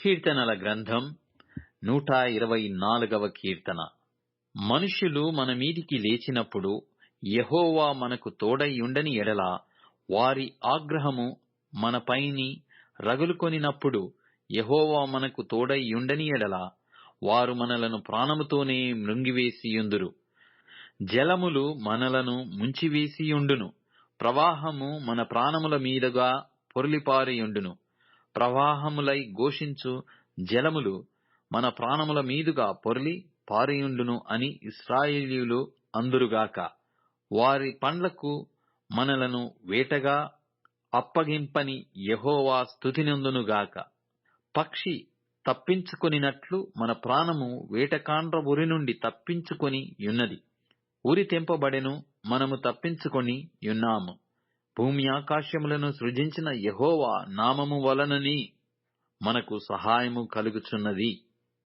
కీర్తనల గ్రంథం 124వ కీర్తన. మనుష్యులు మన మీదికి లేచినప్పుడు యెహోవా మనకు తోడై ఉండని ఎడల, వారి ఆగ్రహము మనపైని రగులుకొనినప్పుడు యెహోవా మనకు తోడై ఉండని ఎడల, వారు మనలను ప్రాణముతోనే మృంగివేసియుందురు. జలములు మనలను ముంచివేసియుండును, ప్రవాహము మన ప్రాణముల మీదుగా పొర్లిపారియుండును. ప్రవాహములై ఘోషించు జలములు మన ప్రాణముల మీదుగా పొర్లి పారియుండును అని ఇశ్రాయేలీయులు అందురుగాక. వారి పండ్లకు మనలను వేటగా అప్పగింపని యెహోవా స్తుతినందునుగాక. పక్షి తప్పించుకొనినట్లు మన ప్రాణము వేటకాండ్ర ఉరి నుండి తప్పించుకొని యున్నది. ఉరి తెంపబడెను, మనము తప్పించుకొని యున్నాము. భూమి ఆకాశములను సృజించిన యెహోవా నామము వలననే మనకు సహాయము కలుగుచున్నది.